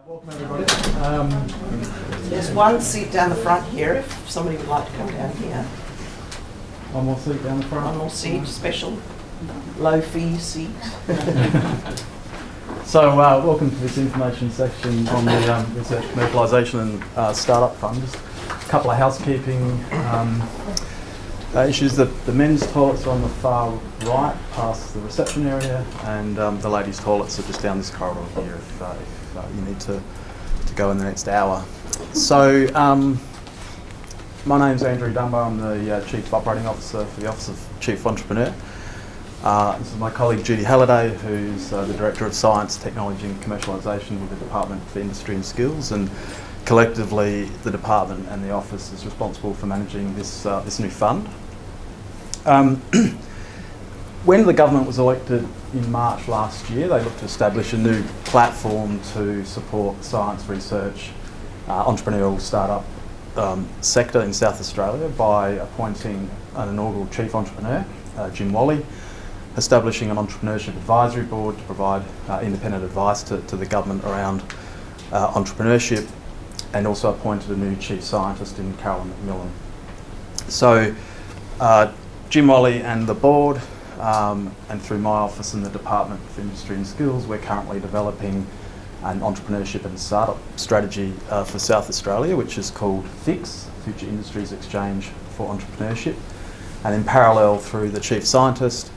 Welcome everybody. There's one seat down the front here if somebody would like to come down here. One more seat down the front. One more seat, special low fee seat. So welcome to this information section on the Research Commercialisation and Startup Fund. Just a couple of housekeeping issues. The men's toilets are on the far right past the reception area, and the ladies' toilets are just down this corridor here if you need to go in the next hour. So my name's Andrew Dunbar. I'm the Chief Operating Officer for the Office of Chief Entrepreneur. This is my colleague Judy Halliday, who's the Director of Science, Technology and Commercialisation with the Department for Industry and Skills, and collectively the department and the office is responsible for managing this new fund. When the government was elected in March last year, they looked to establish a new platform to support science research, entrepreneurial startup sector in South Australia by appointing an inaugural Chief Entrepreneur, Jim Wally, establishing an Entrepreneurship Advisory Board to provide independent advice to the government around entrepreneurship, and also appointed a new Chief Scientist in Carolyn McMillan. So Jim Wally and the board, and through my office and the Department for Industry and Skills, we're currently developing an entrepreneurship and startup strategy for South Australia, which is called FIX, Future Industries Exchange for Entrepreneurship. And in parallel, through the Chief Scientist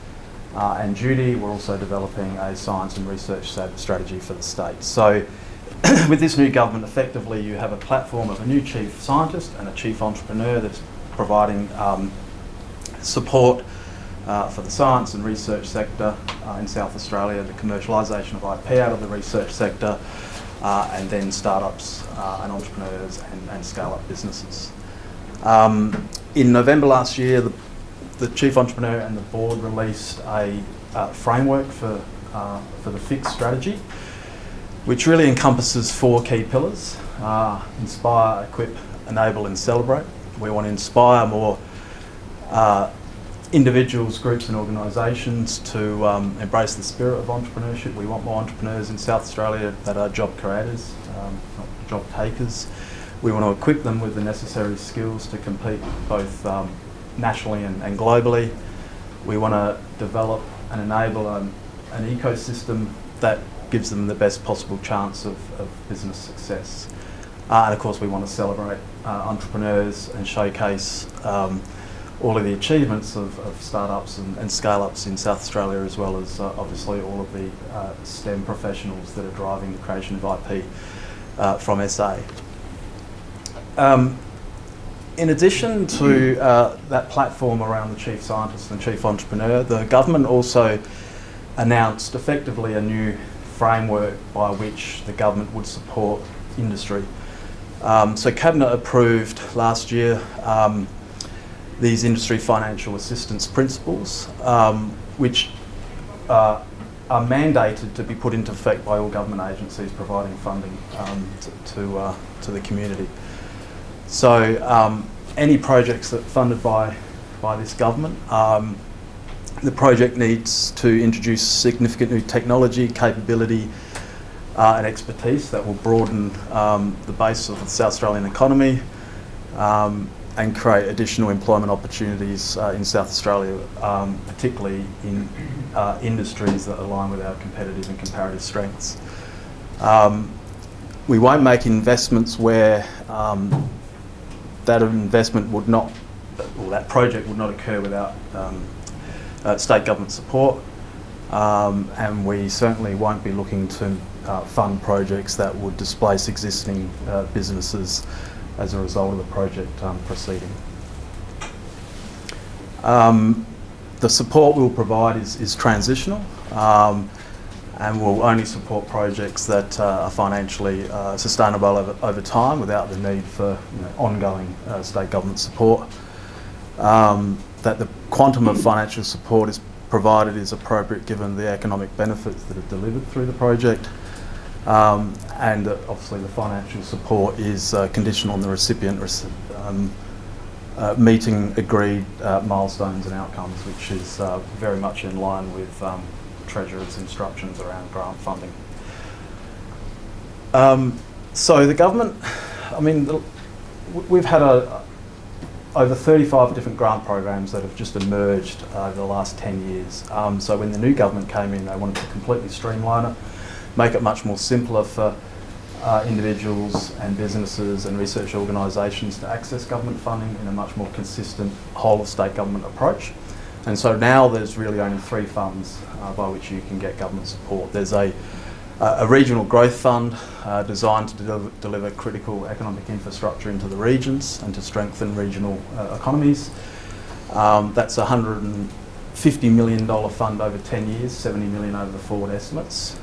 and Judy, we're also developing a science and research strategy for the state. So with this new government, effectively you have a platform of a new Chief Scientist and a Chief Entrepreneur that's providing support for the science and research sector in South Australia, the commercialisation of IP out of the research sector, and then startups and entrepreneurs and scale-up businesses. In November last year, the Chief Entrepreneur and the board released a framework for the FIX strategy, which really encompasses 4 key pillars: inspire, equip, enable and celebrate. We want to inspire more individuals, groups and organisations to embrace the spirit of entrepreneurship. We want more entrepreneurs in South Australia that are job creators, not job takers. We want to equip them with the necessary skills to compete both nationally and globally. We want to develop and enable an ecosystem that gives them the best possible chance of business success. And of course we want to celebrate entrepreneurs and showcase all of the achievements of startups and scale-ups in South Australia, as well as obviously all of the STEM professionals that are driving the creation of IP from SA. In addition to that platform around the Chief Scientist and Chief Entrepreneur, the government also announced effectively a new framework by which the government would support industry. So Cabinet approved last year these industry financial assistance principles, which are mandated to be put into effect by all government agencies providing funding to the community. So any projects that are funded by this government, the project needs to introduce significant new technology, capability and expertise that will broaden the base of the South Australian economy, and create additional employment opportunities in South Australia, particularly in industries that align with our competitive and comparative strengths. We won't make investments where that investment would not, or that project would not occur without state government support, and we certainly won't be looking to fund projects that would displace existing businesses as a result of the project proceeding. The support we'll provide is transitional, and we'll only support projects that are financially sustainable over time without the need for ongoing state government support. That the quantum of financial support is provided is appropriate given the economic benefits that are delivered through the project. And obviously the financial support is conditional on the recipient meeting agreed milestones and outcomes, which is very much in line with Treasurer's instructions around grant funding. So the government, we've had over 35 different grant programs that have just emerged over the last 10 years. So when the new government came in, they wanted to completely streamline it, make it much more simpler for individuals and businesses and research organisations to access government funding in a much more consistent whole of state government approach. And so now there's really only 3 funds by which you can get government support. There's a regional growth fund designed to deliver critical economic infrastructure into the regions and to strengthen regional economies. That's a $150 million fund over 10 years, 70 million over the forward estimates.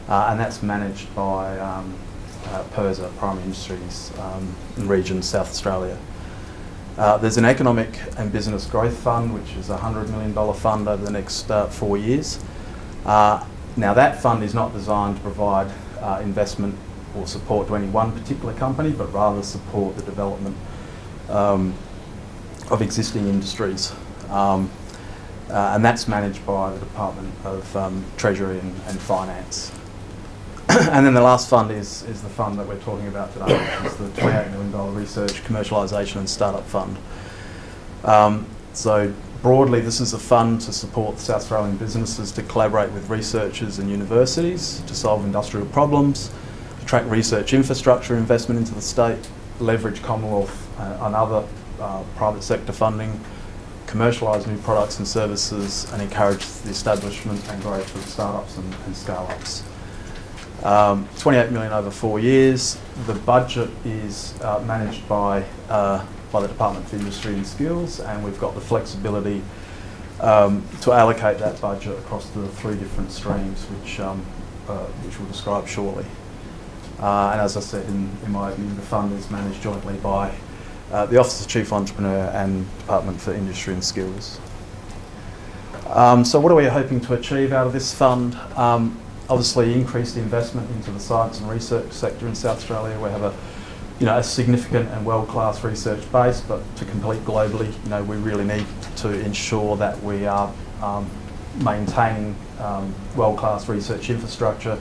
And that's managed by PIRSA, Primary Industries in region South Australia. There's an Economic and Business Growth Fund, which is a $100 million fund over the next 4 years. Now that fund is not designed to provide investment or support to any one particular company, but rather support the development of existing industries. And that's managed by the Department of Treasury and Finance. And then the last fund is the fund that we're talking about today, which is the $28 million Research, Commercialisation and Startup Fund. So broadly, this is a fund to support South Australian businesses to collaborate with researchers and universities to solve industrial problems, attract research infrastructure investment into the state, leverage Commonwealth and other private sector funding, commercialise new products and services, and encourage the establishment and growth of startups and scale-ups. 28 million over 4 years. The budget is managed by the Department for Industry and Skills, and we've got the flexibility to allocate that budget across the 3 different streams, which we'll describe shortly. And as I said in my opening, the fund is managed jointly by the Office of Chief Entrepreneur and Department for Industry and Skills. So what are we hoping to achieve out of this fund? Obviously increased investment into the science and research sector in South Australia. We have a significant and world-class research base, but to compete globally, we really need to ensure that we are maintaining world-class research infrastructure,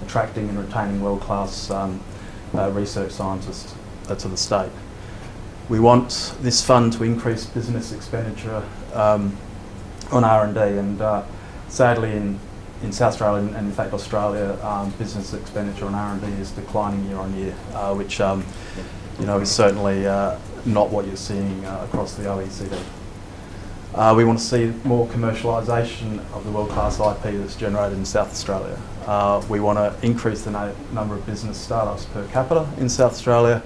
attracting and retaining world-class research scientists to the state. We want this fund to increase business expenditure on R&D, and sadly in South Australia and in fact Australia, business expenditure on R&D is declining year on year, which is certainly not what you're seeing across the OECD. We want to see more commercialisation of the world-class IP that's generated in South Australia. We want to increase the number of business startups per capita in South Australia,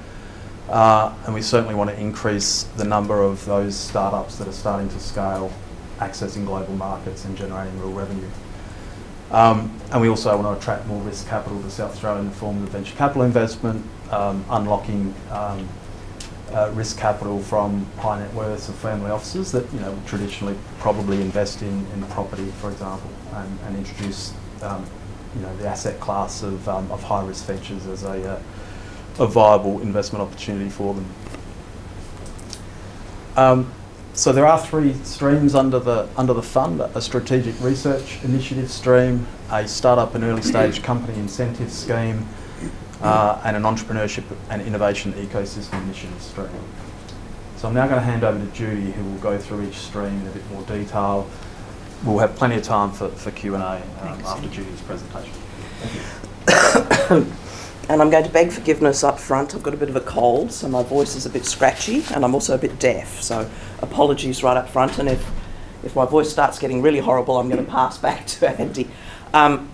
and we certainly want to increase the number of those startups that are starting to scale, accessing global markets and generating real revenue. And we also want to attract more risk capital to South Australia in the form of venture capital investment, unlocking risk capital from high net worths of family offices that traditionally probably invest in property, for example, and introduce the asset class of high risk ventures as a viable investment opportunity for them. So there are 3 streams under the fund: a strategic research initiative stream, a startup and early stage company incentive scheme, and an entrepreneurship and innovation ecosystem initiative stream. So I'm now going to hand over to Judy, who will go through each stream in a bit more detail. We'll have plenty of time for Q&A after Judy's presentation. Thank you. And I'm going to beg forgiveness up front. I've got a bit of a cold, so my voice is a bit scratchy, and I'm also a bit deaf, so apologies right up front. And if my voice starts getting really horrible, I'm going to pass back to Andy.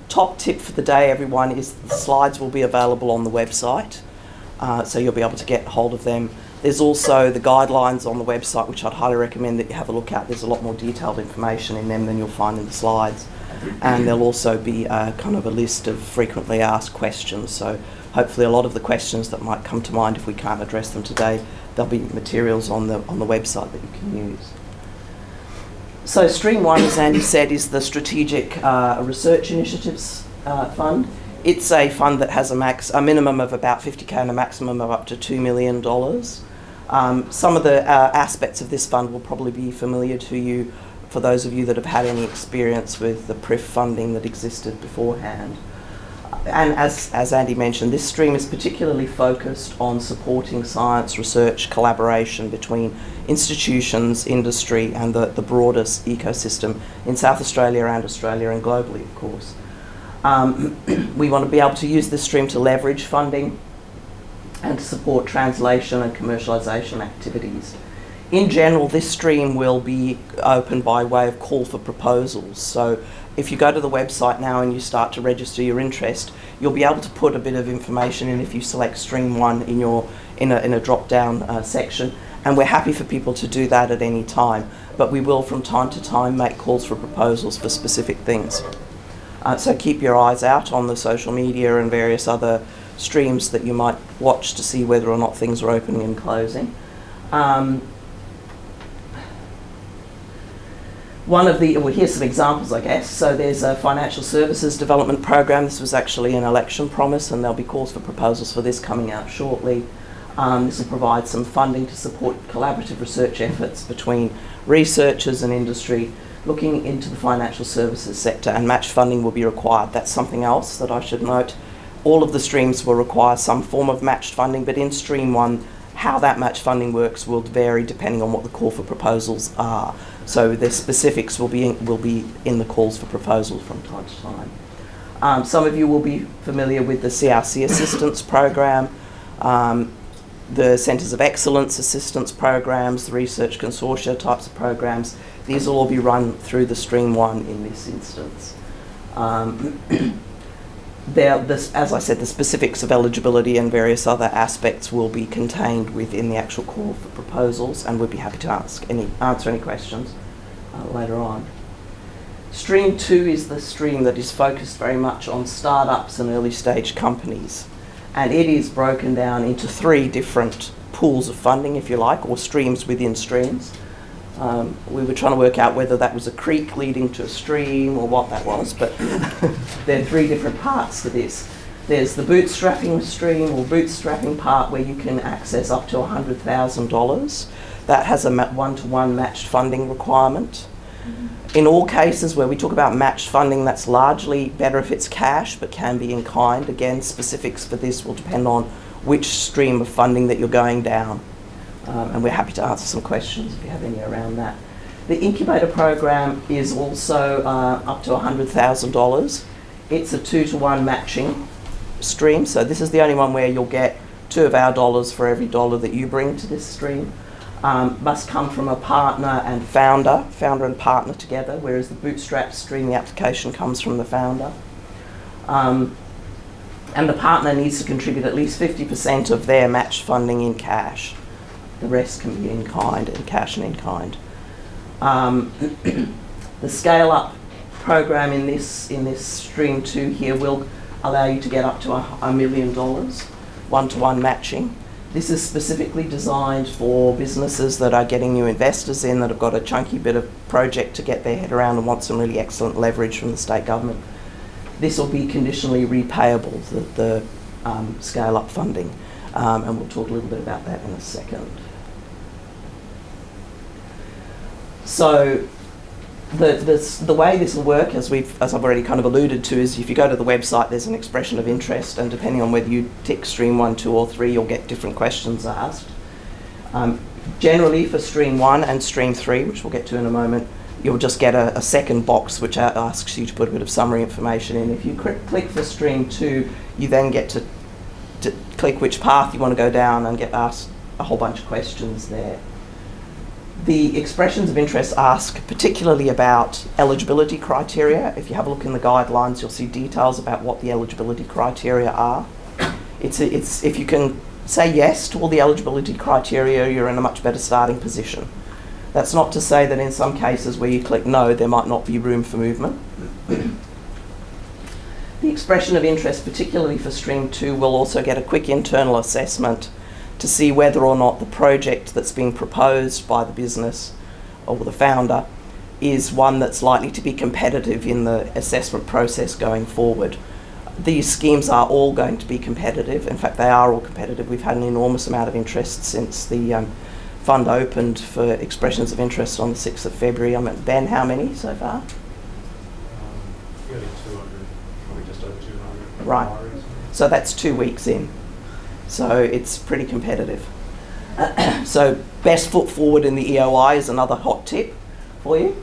Top tip for the day, everyone, is the slides will be available on the website, so you'll be able to get hold of them. There's also the guidelines on the website, which I'd highly recommend that you have a look at. There's a lot more detailed information in them than you'll find in the slides. And there'll also be kind of a list of frequently asked questions. So hopefully a lot of the questions that might come to mind, if we can't address them today, there'll be materials on the website that you can use. So Stream 1, as Andy said, is the Strategic Research Initiatives Fund. It's a fund that has a minimum of about $50,000 and a maximum of up to $2 million. Some of the aspects of this fund will probably be familiar to you for those of you that have had any experience with the PRIF funding that existed beforehand. And as Andy mentioned, this stream is particularly focused on supporting science, research, collaboration between institutions, industry and the broadest ecosystem in South Australia and Australia and globally, of course. We want to be able to use this stream to leverage funding and to support translation and commercialisation activities. In general, this stream will be open by way of call for proposals. So if you go to the website now and you start to register your interest, you'll be able to put a bit of information in if you select Stream 1 in a drop-down section. And we're happy for people to do that at any time. But we will, from time to time, make calls for proposals for specific things. So keep your eyes out on the social media and various other streams that you might watch to see whether or not things are opening and closing. Here's some examples, I guess. So there's a financial services development program. This was actually an election promise, and there'll be calls for proposals for this coming out shortly. This will provide some funding to support collaborative research efforts between researchers and industry looking into the financial services sector, and match funding will be required. That's something else that I should note. All of the streams will require some form of matched funding, but in Stream 1, how that match funding works will vary depending on what the call for proposals are. So the specifics will be in the calls for proposals from time to time. Some of you will be familiar with the CRC Assistance Program, the Centres of Excellence Assistance Programs, the Research Consortia types of programs. These will all be run through the Stream 1 in this instance. As I said, the specifics of eligibility and various other aspects will be contained within the actual call for proposals, and we'd be happy to answer any questions later on. Stream 2 is the stream that is focused very much on startups and early stage companies, and it is broken down into 3 different pools of funding, if you like, or streams within streams. We were trying to work out whether that was a creek leading to a stream or what that was, but there are 3 different parts to this. There's the bootstrapping stream or bootstrapping part where you can access up to $100,000. That has a one-to-one matched funding requirement. In all cases where we talk about matched funding, that's largely better if it's cash, but can be in kind. Again, specifics for this will depend on which stream of funding that you're going down. And we're happy to answer some questions if you have any around that. The incubator program is also up to $100,000. It's a 2-to-1 matching stream, so this is the only one where you'll get 2 of our dollars for every dollar that you bring to this stream. Must come from a partner and founder and partner together, whereas the bootstrap stream, the application comes from the founder. And the partner needs to contribute at least 50% of their match funding in cash. The rest can be in kind, in cash and in kind. The scale-up program in this Stream 2 here will allow you to get up to $1 million, one-to-one matching. This is specifically designed for businesses that are getting new investors in, that have got a chunky bit of project to get their head around and want some really excellent leverage from the state government. This will be conditionally repayable, the scale-up funding, and we'll talk a little bit about that in a second. So the way this will work, as I've already kind of alluded to, is if you go to the website, there's an expression of interest, and depending on whether you tick Stream 1, 2 or 3, you'll get different questions asked. Generally for Stream 1 and Stream 3, which we'll get to in a moment, you'll just get a second box which asks you to put a bit of summary information in. If you click for Stream 2, you then get to click which path you want to go down and get asked a whole bunch of questions there. The expressions of interest ask particularly about eligibility criteria. If you have a look in the guidelines, you'll see details about what the eligibility criteria are. If you can say yes to all the eligibility criteria, you're in a much better starting position. That's not to say that in some cases where you click no, there might not be room for movement. The expression of interest, particularly for Stream 2, will also get a quick internal assessment to see whether or not the project that's being proposed by the business or the founder is one that's likely to be competitive in the assessment process going forward. These schemes are all going to be competitive. In fact, they are all competitive. We've had an enormous amount of interest since the fund opened for expressions of interest on the 6th of February. Ben, how many so far? Nearly 200, probably just over 200. Right. So that's 2 weeks in. So it's pretty competitive. So best foot forward in the EOI is another hot tip for you.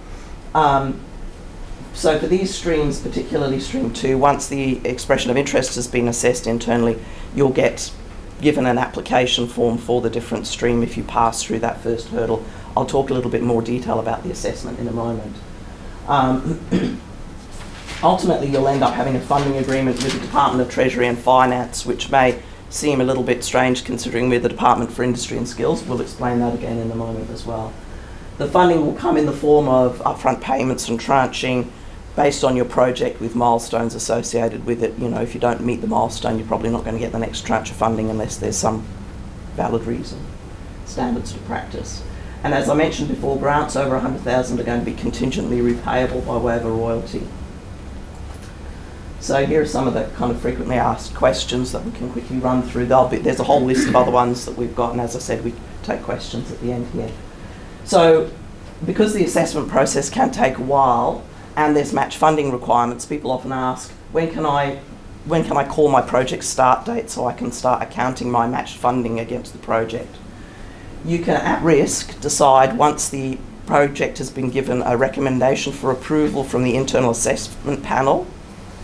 So for these streams, particularly stream 2, once the expression of interest has been assessed internally, you'll get given an application form for the different stream if you pass through that first hurdle. I'll talk a little bit more detail about the assessment in a moment. Ultimately, you'll end up having a funding agreement with the Department of Treasury and Finance, which may seem a little bit strange considering we're the Department for Industry and Skills. We'll explain that again in a moment as well. The funding will come in the form of upfront payments and tranching based on your project with milestones associated with it. You know, if you don't meet the milestone, you're probably not going to get the next tranche of funding unless there's some valid reason. Standards to practice. And as I mentioned before, grants over 100,000 are going to be contingently repayable by way of a royalty. So here are some of the kind of frequently asked questions that we can quickly run through. There's a whole list of other ones that we've got, and as I said, we take questions at the end here. So because the assessment process can take a while and there's match funding requirements, people often ask, when can I call my project start date so I can start accounting my matched funding against the project? You can, at risk, decide once the project has been given a recommendation for approval from the internal assessment panel,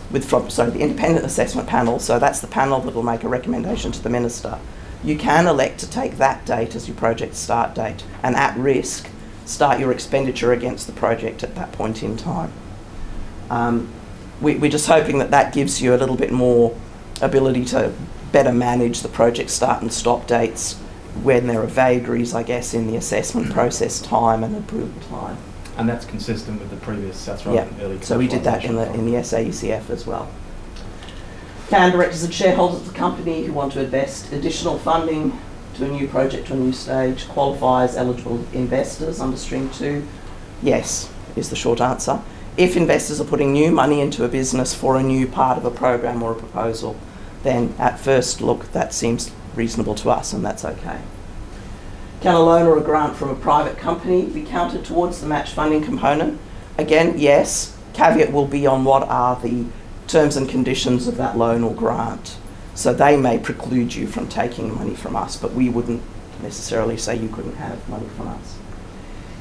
the independent assessment panel, so that's the panel that will make a recommendation to the Minister. You can elect to take that date as your project start date and at risk start your expenditure against the project at that point in time. We're just hoping that that gives you a little bit more ability to better manage the project start and stop dates when there are vagaries, I guess, in the assessment process time and approval time. And that's consistent with the previous, that's right, Yeah, early so we did that in the SAECF as well. Can directors and shareholders of the company who want to invest additional funding to a new project or a new stage qualify as eligible investors under stream 2? Yes, is the short answer. If investors are putting new money into a business for a new part of a program or a proposal, then at first look, that seems reasonable to us, and that's okay. Can a loan or a grant from a private company be counted towards the match funding component? Again, yes. Caveat will be on what are the terms and conditions of that loan or grant. So they may preclude you from taking money from us, but we wouldn't necessarily say you couldn't have money from us.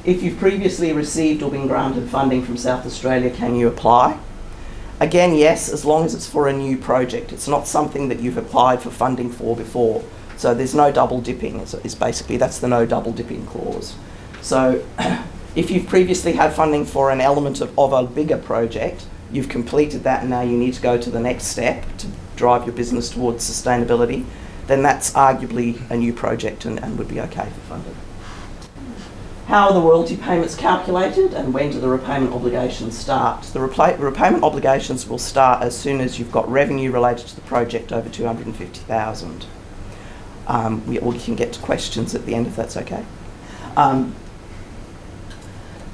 If you've previously received or been granted funding from South Australia, can you apply? Again, yes, as long as it's for a new project. It's not something that you've applied for funding for before. So there's no double dipping. It's basically, that's the no double dipping clause. So if you've previously had funding for an element of a bigger project, you've completed that and now you need to go to the next step to drive your business towards sustainability, then that's arguably a new project and would be okay for funding. How are the royalty payments calculated and when do the repayment obligations start? The repayment obligations will start as soon as you've got revenue related to the project over 250,000. We can get to questions at the end if that's okay.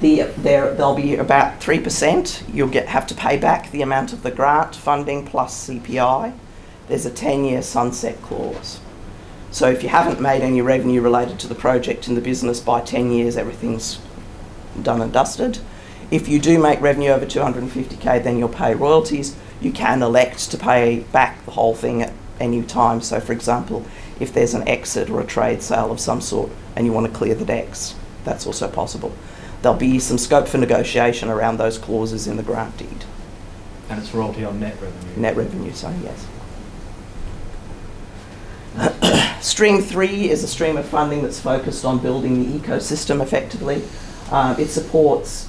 There'll be about 3%. You'll have to pay back the amount of the grant funding plus CPI. There's a 10-year sunset clause. So if you haven't made any revenue related to the project in the business by 10 years, everything's done and dusted. If you do make revenue over 250k, then you'll pay royalties. You can elect to pay back the whole thing at any time. So for example, if there's an exit or a trade sale of some sort and you want to clear the decks, that's also possible. There'll be some scope for negotiation around those clauses in the grant deed. And it's royalty on net revenue? Net revenue, sorry, yes. Stream 3 is a stream of funding that's focused on building the ecosystem effectively. It supports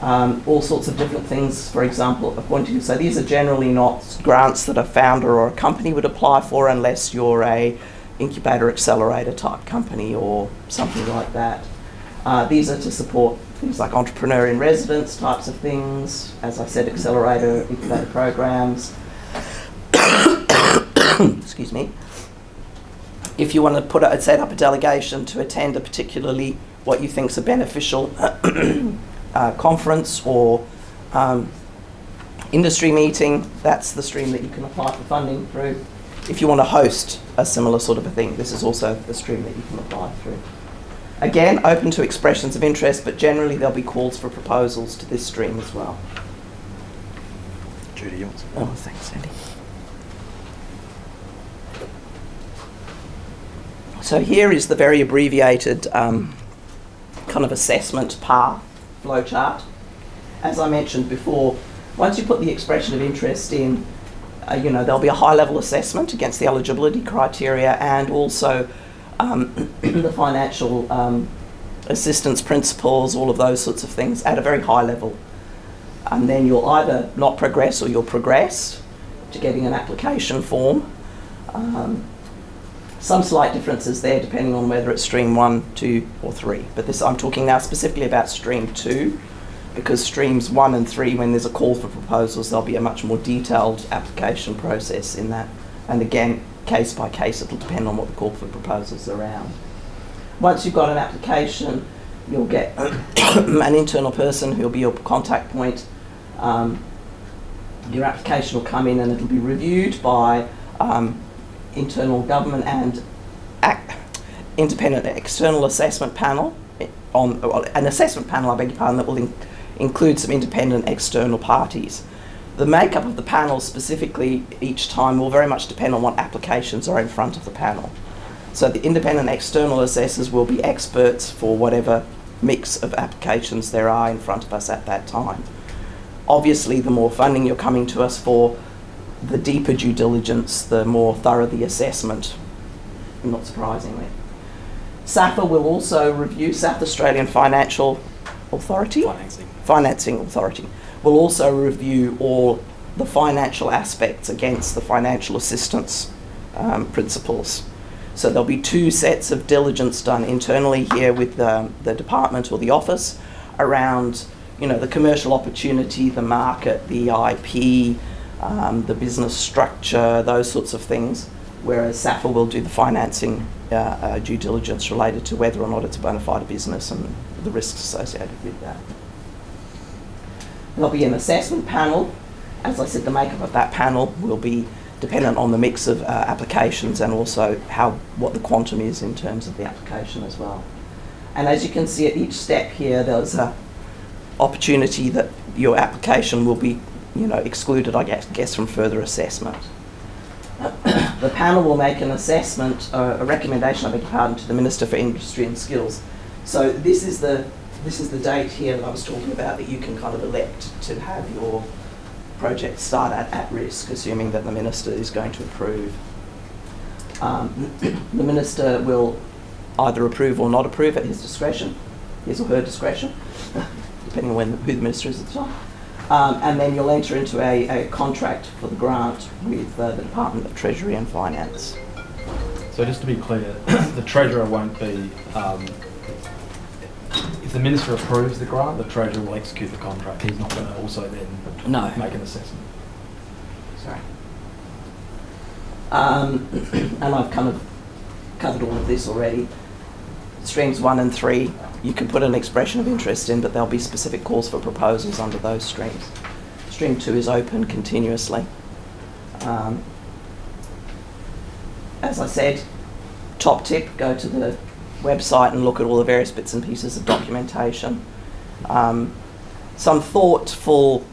all sorts of different things. For example, so these are generally not grants that a founder or a company would apply for unless you're a incubator accelerator type company or something like that. These are to support things like entrepreneur in residence types of things, as I said, accelerator, incubator programs. Excuse me. If you want to set up a delegation to attend a particularly what you think is a beneficial conference or industry meeting, that's the stream that you can apply for funding through. If you want to host a similar sort of a thing, this is also the stream that you can apply through. Again, open to expressions of interest, but generally there'll be calls for proposals to this stream as well. Judy, you want some? Oh, thanks, Andy. So here is the very abbreviated kind of assessment path flowchart. As I mentioned before, once you put the expression of interest in, there'll be a high-level assessment against the eligibility criteria and also the financial assistance principles, all of those sorts of things at a very high level. And then you'll either not progress or you'll progress to getting an application form. Some slight differences there depending on whether it's stream 1, 2 or 3. But this, I'm talking now specifically about stream 2, because streams 1 and 3, when there's a call for proposals, there'll be a much more detailed application process in that. And again, case by case, it'll depend on what the call for proposals are around. Once you've got an application, you'll get an internal person who'll be your contact point. Your application will come in and it'll be reviewed by internal government and independent external assessment panel, an assessment panel, I beg your pardon, that will include some independent external parties. The makeup of the panel specifically each time will very much depend on what applications are in front of the panel. So the independent external assessors will be experts for whatever mix of applications there are in front of us at that time. Obviously, the more funding you're coming to us for, the deeper due diligence, the more thorough the assessment, not surprisingly. SAFA will also review, South Australian Financial Authority? Financing Authority will also review all the financial aspects against the financial assistance principles. So there'll be 2 sets of diligence done internally here with the department or the office around, the commercial opportunity, the market, the IP, the business structure, those sorts of things, whereas SAFA will do the financing due diligence related to whether or not it's a bona fide business and the risks associated with that. There'll be an assessment panel. As I said, the makeup of that panel will be dependent on the mix of applications and also what the quantum is in terms of the application as well. And as you can see at each step here, there's an opportunity that your application will be excluded, I guess, from further assessment. The panel will make an assessment, a recommendation, I beg your pardon, to the Minister for Industry and Skills. So this is the date here that I was talking about that you can kind of elect to have your project start at risk, assuming that the Minister is going to approve. The Minister will either approve or not approve at his discretion, his or her discretion, depending on who the Minister is at the time. And then you'll enter into a contract for the grant with the Department of Treasury and Finance. So just to be clear, the Treasurer won't be, if the Minister approves the grant, the Treasurer will execute the contract. He's not going to also then make an assessment. Sorry. And I've kind of covered all of this already. Streams 1 and 3, you can put an expression of interest in, but there'll be specific calls for proposals under those streams. Stream 2 is open continuously. As I said, top tip, go to the website and look at all the various bits and pieces of documentation. Some thoughtful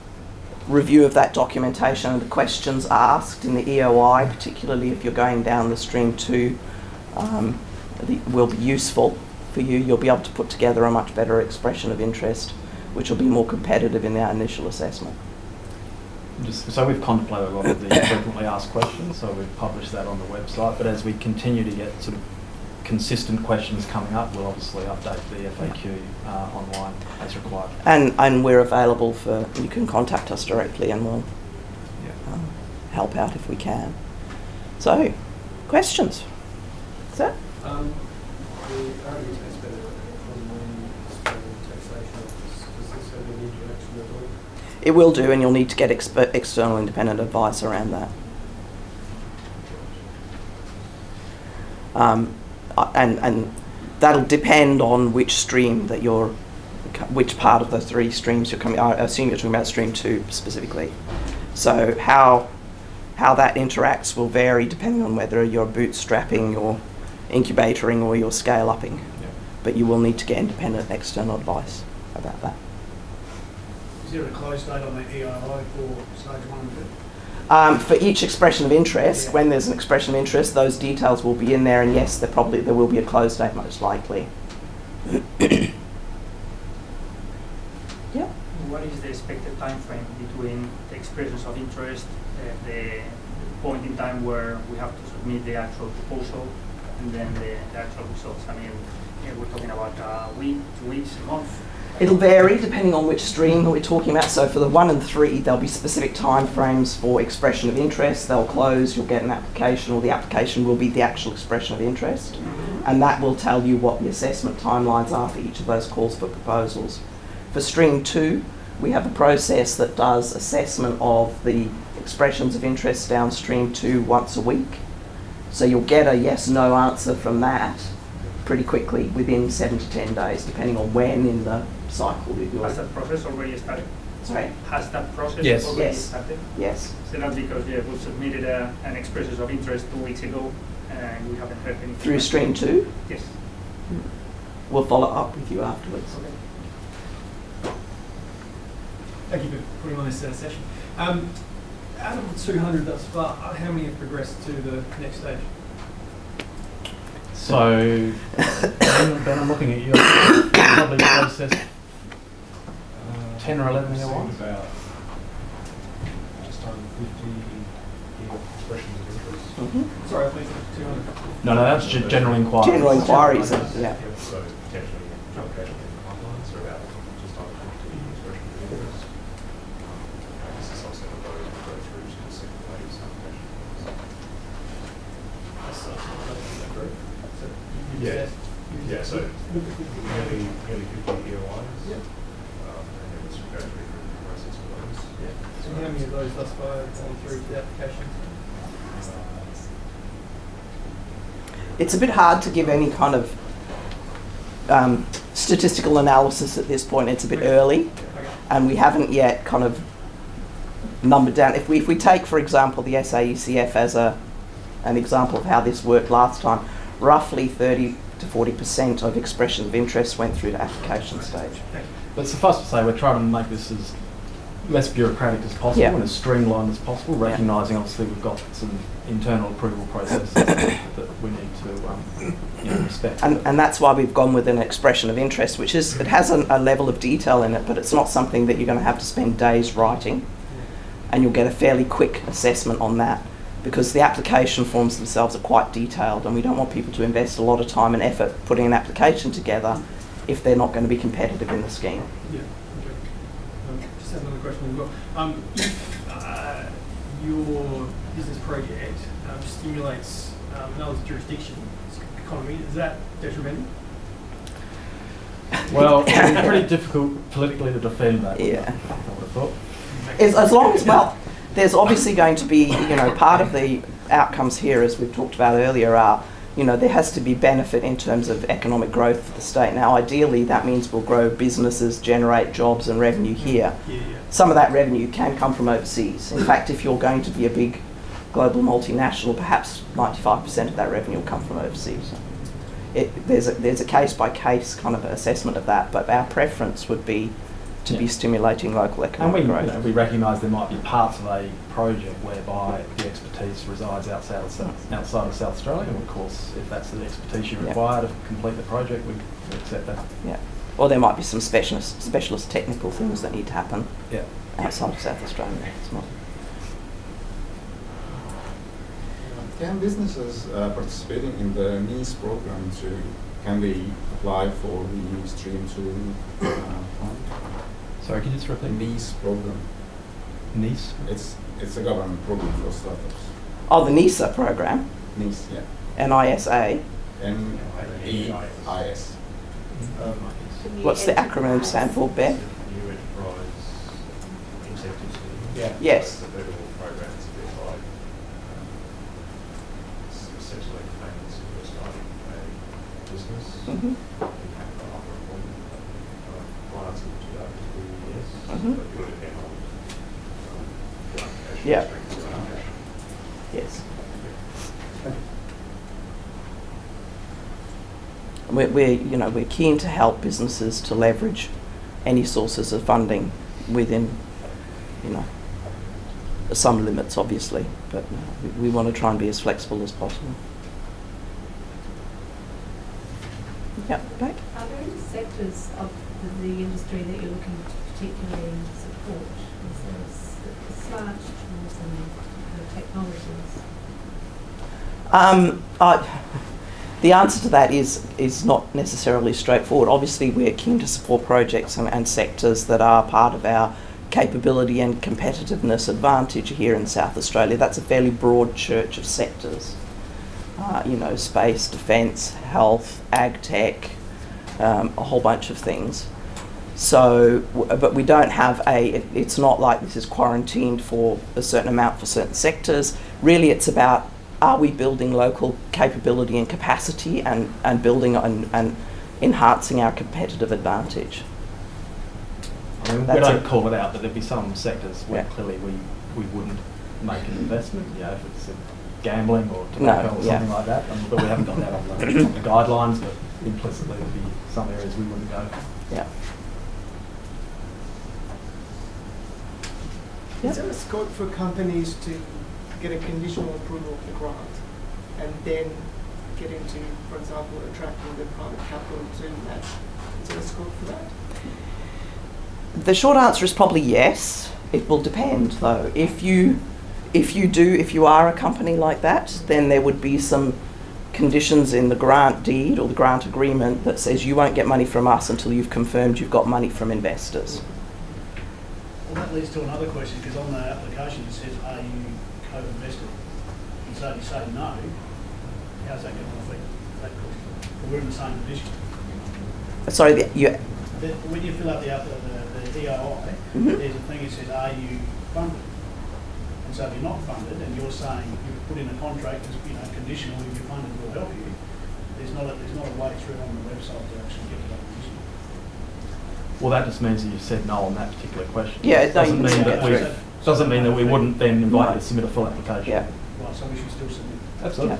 review of that documentation and the questions asked in the EOI, particularly if you're going down the stream 2, will be useful for you. You'll be able to put together a much better expression of interest, which will be more competitive in our initial assessment. So we've contemplated a lot of the frequently asked questions, so we've published that on the website, but as we continue to get sort of consistent questions coming up, we'll obviously update the FAQ online as required. And we're available for, you can contact us directly and we'll help out if we can. So, questions? Sir? The RDU tax benefit from the Australian Taxation Office, does this have any interaction at all? It will do, and you'll need to get external independent advice around that. And that'll depend on which stream that which part of the 3 streams you're coming. I assume you're talking about stream 2 specifically. So how that interacts will vary depending on whether you're bootstrapping or incubatoring or you're scale-upping. Yeah. But you will need to get independent external advice about that. Is there a close date on the EII for stage 1 and 2? For each expression of interest, when there's an expression of interest, those details will be in there, and yes, there will be a close date most likely. Yeah. What is the expected time frame between the expressions of interest, the point in time where we have to submit the actual proposal, and then the actual results? I mean, we're talking about a week, 2 weeks, a month. It'll vary depending on which stream that we're talking about. So for the 1 and 3, there'll be specific time frames for expression of interest. They'll close, you'll get an application, or the application will be the actual expression of interest. And that will tell you what the assessment timelines are for each of those calls for proposals. For stream 2, we have a process that does assessment of the expressions of interest downstream 2 once a week. So you'll get a yes/no answer from that pretty quickly, within 7 to 10 days, depending on when in the cycle that you're. Has that process already started? Sorry? Has that process Yes. already Yes. started? Yes. So that's because we submitted an expressions of interest 2 weeks ago, and we haven't heard anything. Through stream 2, Yes. we'll follow up with you afterwards. Thank you for putting on this session. Out of the 200 thus far, how many have progressed to the next stage? So, Ben, I'm looking at you. Probably processed 10 or 11 year ones. About just under 50 expressions of interest. Mhm. Sorry, I think 200. No, that's general inquiries. General inquiries, yeah. So potentially application pipelines are about just under 50 expressions of interest. This is also a go through to the second phase application. Yeah. Yeah, so nearly 50 EOIs. Yep. And then it's go through the process of those. So how many of those thus far have gone through the application? It's a bit hard to give any kind of statistical analysis at this point. It's a bit early, Okay. and we haven't yet kind of numbered down. If we take, for example, the SAECF as an example of how this worked last time, roughly 30 to 40% of expression of interest went through to application stage. Thank you. But suffice to say, we're trying to make this as less bureaucratic as possible Yeah. and as streamlined as possible, Yeah. recognising obviously we've got some internal approval processes that we need to respect. And that's why we've gone with an expression of interest, which is, it has a level of detail in it, but it's not something that you're going to have to spend days writing, and you'll get a fairly quick assessment on that, because the application forms themselves are quite detailed, and we don't want people to invest a lot of time and effort putting an application together if they're not going to be competitive in the scheme. Yeah. Okay. Just have another question as well. If your business project stimulates another jurisdiction's economy, is that detrimental? Well, it's pretty difficult politically to defend that. Yeah. I would have thought. As long as, well, there's obviously going to be, part of the outcomes here, as we've talked about earlier, are, there has to be benefit in terms of economic growth for the state. Now, ideally, that means we'll grow businesses, generate jobs and revenue here. Yeah. Some of that revenue can come from overseas. In fact, if you're going to be a big global multinational, perhaps 95% of that revenue will come from overseas. There's a case-by-case kind of assessment of that, but our preference would be to be stimulating local And economic growth. we recognise there might be parts of a project whereby the expertise resides outside of South Australia, and of course, if that's the expertise you Yeah. require to complete the project, we accept that. Yeah. Or there might be some specialist technical things that need to happen Yeah. outside of South Australia. It's not. Can businesses participating in the NICE program can they apply for the Stream 2 fund? Sorry, can you just The repeat? NICE program. Nice? It's a government program for startups. Oh, the NISA program, NICE, yeah. NISA. NEIS. What's the acronym stand for, Bev? New enterprise incentive scheme. Yeah. Yes. It's the federal program to be applied. It's essentially payments if you're starting a business. Mhm. You have to offer employment. One answer to that would be yes, Mhm. but it would depend on the application. Yeah. strength of the application. Yes. We're keen to help businesses to leverage any sources of funding within, some limits, obviously, but we want to try and be as flexible as possible. Yeah, right. Are there any sectors of the industry that you're looking to particularly support? Is there a slant towards the technologies? The answer to that is not necessarily straightforward. Obviously, we're keen to support projects and sectors that are part of our capability and competitiveness advantage here in South Australia. That's a fairly broad church of sectors. Space, defence, health, ag tech, a whole bunch of things. So, but we don't have it's not like this is quarantined for a certain amount for certain sectors. Really, it's about, are we building local capability and capacity and building and enhancing our competitive advantage? I mean, we That's don't it. call it out, but there'd be some sectors where Yeah. clearly we wouldn't make an investment. If it's gambling or No, tobacco or yeah. something like that. But we haven't got that on the guidelines, but implicitly there'd be some areas we wouldn't go. Yeah. Is there a scope for companies to get a conditional approval of the grant and then get into, for example, attracting the private capital to match? Is there a scope for that? The short answer is probably yes. It will depend, though. If you are a company like that, then there would be some conditions in the grant deed or the grant agreement that says you won't get money from us until you've confirmed you've got money from investors. Well, that leads to another question, because on the application it says, are you co-invested? And so if you say no, how's that going to affect that question? Well, we're in the same position. Sorry, When you fill out the EOI, Mhm. there's a thing that says, are you funded? And so if you're not funded and you're saying you've put in a contract, as conditional, if you're funded, we'll help you, there's not a way through on the website to actually get to that position. Well, that just means that you've said no on that particular question. Yeah, It doesn't no, you mean can that get we through. doesn't mean that we wouldn't then invite No. you to submit a full application. Yeah. Right, so we should still submit. Absolutely.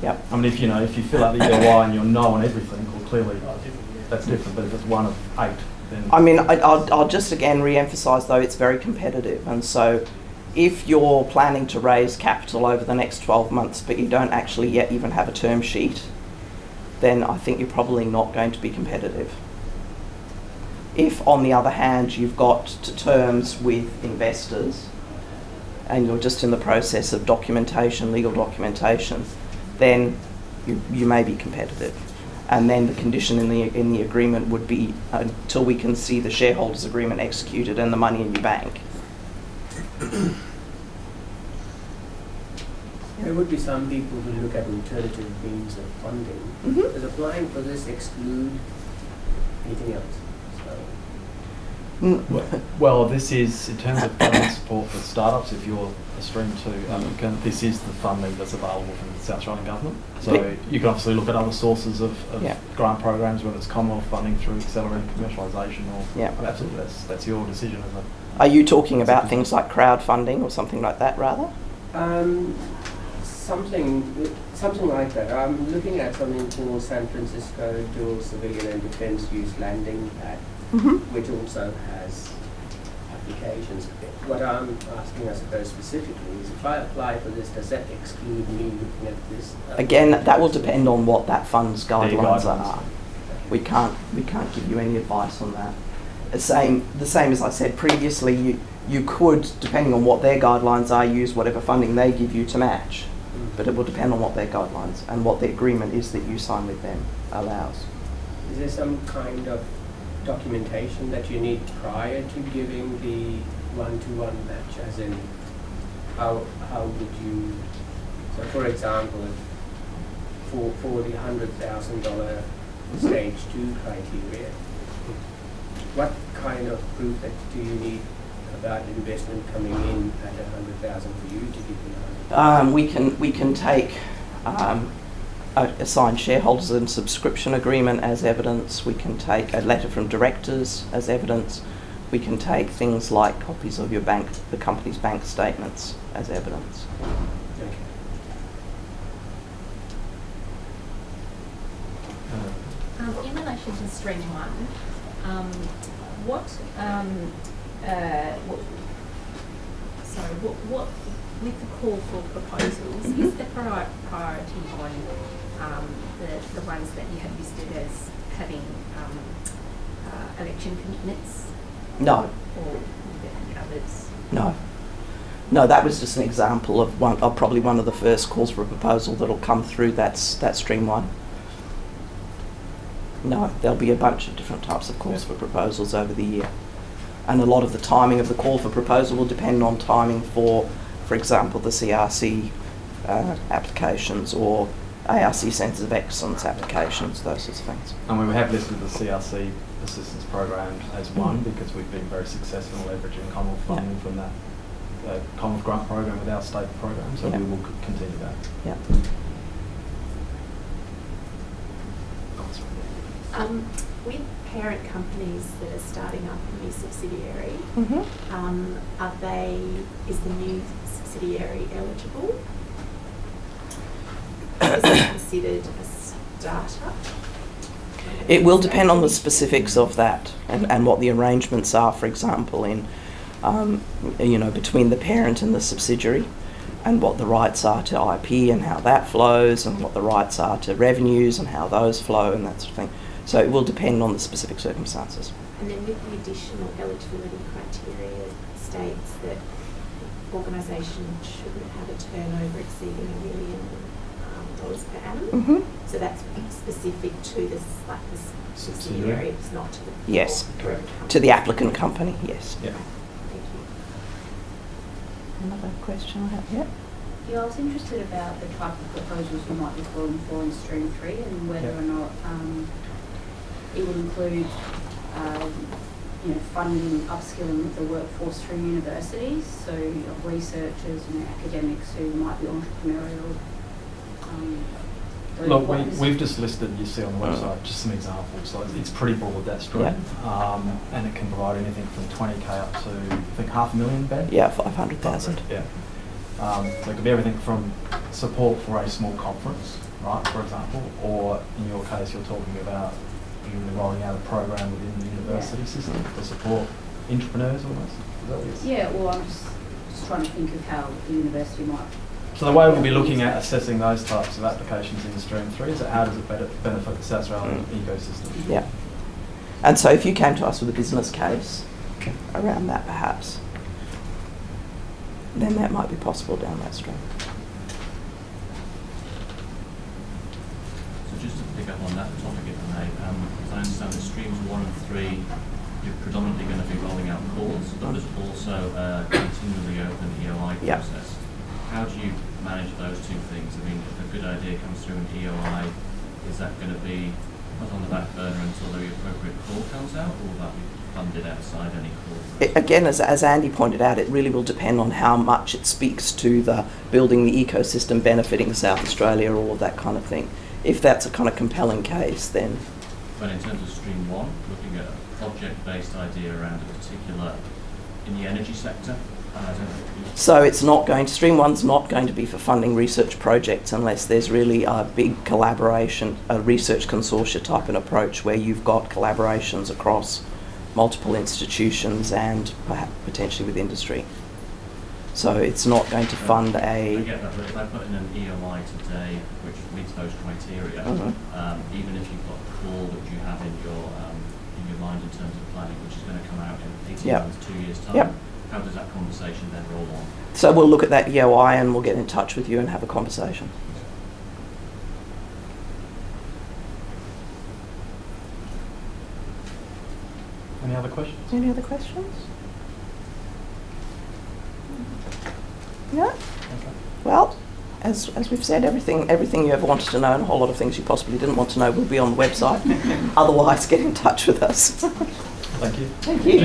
Yeah. I mean, if you fill out the EOI and you're no on everything, well, clearly Oh, different, yeah. that's different. But if it's one of 8, then I mean, I'll just again re-emphasise, though, it's very competitive. And so if you're planning to raise capital over the next 12 months, but you don't actually yet even have a term sheet, then I think you're probably not going to be competitive. If, on the other hand, you've got to terms with investors and you're just in the process of documentation, legal documentation, then you may be competitive. And then the condition in the agreement would be until we can see the shareholders' agreement executed and the money in your bank. There would be some people who look at alternative means of funding. Mhm. Does applying for this exclude anything else? well, this is in terms of government support for startups. If you're a Stream 2 applicant, this is the funding that's available from the South Australian government. So you can obviously look at other sources of Yeah. grant programs, whether it's Commonwealth funding through accelerated commercialisation or Yeah. absolutely that's your decision as a. Are you talking about things like crowdfunding or something like that, rather? Something like that. I'm looking at something called San Francisco Dual Civilian and Defence Use Landing Pad, Mm-hmm. which also has applications. What I'm asking, I suppose, specifically is if I apply for this, does that exclude me looking at this? Again, that will depend on what that fund's guidelines guidelines. are. We can't give you any advice on that. The same as I said previously, you could, depending on what their guidelines are, use whatever funding they give you to match. But it will depend on what their guidelines and what the agreement is that you sign with them allows. Is there some kind of documentation that you need prior to giving the one-to-one match, as in how would you, so for example, for the $100,000 stage 2 criteria, what kind of proof that do you need about investment coming in at 100,000 for you to give you We can take a signed shareholders and subscription agreement as evidence. We can take a letter from directors as evidence. We can take things like copies of your the company's bank statements as evidence. Okay. In relation to Stream 1, sorry, what with the call for proposals, is the priority on the ones that you have listed as having election commitments, No, or would there be others? no. No, that was just an example of probably one of the first calls for a proposal that'll come through that stream one. No, there'll be a bunch of different types of calls for proposals over the year. And a lot of the timing of the call for proposal will depend on timing for example, the CRC applications or ARC Centres of Excellence applications, those sorts of things. And we have listed the CRC assistance program as one because we've been very successful in leveraging Commonwealth funding from that Commonwealth grant program with our state program, so we will continue that. Yeah. With parent companies that are starting up a new subsidiary, is the new subsidiary eligible? Is it considered a startup? It will depend on the specifics of that and what the arrangements are, for example, in between the parent and the subsidiary, and what the rights are to IP and how that flows, and what the rights are to revenues and how those flow and that sort of thing. So it will depend on the specific circumstances. And then with the additional eligibility criteria states that organisations shouldn't have a turnover exceeding $1 million per annum. So that's specific to this, like this subsidiary, it's not to the Yes, correct. To the applicant company, yes. Yeah. Thank you. Another question I have here. Yeah, I was interested about the type of proposals you might be calling for in Stream 3 and whether or not it would include funding, upskilling the workforce through universities, so researchers and academics who might be entrepreneurial. Look, we've just listed, you see on the website, just some examples. So it's pretty broad, that stream. And it can provide anything from 20k up to, I think, $500,000, Ben? Yeah, 500,000. Yeah. So it could be everything from support for a small conference, right, for example, or in your case, you're talking about rolling out a program within the university system to support entrepreneurs almost. Is that what you're saying? Yeah, well, I'm just trying to think of how the university might. So the way we'll be looking at assessing those types of applications in Stream 3 is that how does it benefit the South Australian ecosystem? Yeah. And so if you came to us with a business case around that perhaps, then that might be possible down that stream. So just to pick up on that topic, if I may, as I understand that Streams 1 and 3, you're predominantly going to be rolling out calls, but there's also a continually open EOI process. How do you manage those two things? I mean, if a good idea comes through an EOI, is that going to be put on the back burner until the appropriate call comes out, or will that be funded outside any call? Again, as Andy pointed out, it really will depend on how much it speaks to the building the ecosystem, benefiting South Australia, all of that kind of thing. If that's a kind of compelling case, then... But in terms of Stream 1, looking at a project-based idea around a particular, in the energy sector, So it's not going to, Stream 1's not going to be for funding research projects unless there's really a big collaboration, a research consortia type of approach where you've got collaborations across multiple institutions and perhaps potentially with industry. So it's not going to fund a... I get that, but if I put in an EOI today which meets those criteria, even if you've got a call that you have in your mind in terms of planning, which is going to come out in 18 months, 2 years' time, how does that conversation then roll on? So we'll look at that EOI and we'll get in touch with you and have a conversation. Any other questions? Any other questions? No? Okay. Well, as we've said, everything you ever wanted to know and a whole lot of things you possibly didn't want to know will be on the website. Otherwise, get in touch with us. Thank you. Thank you.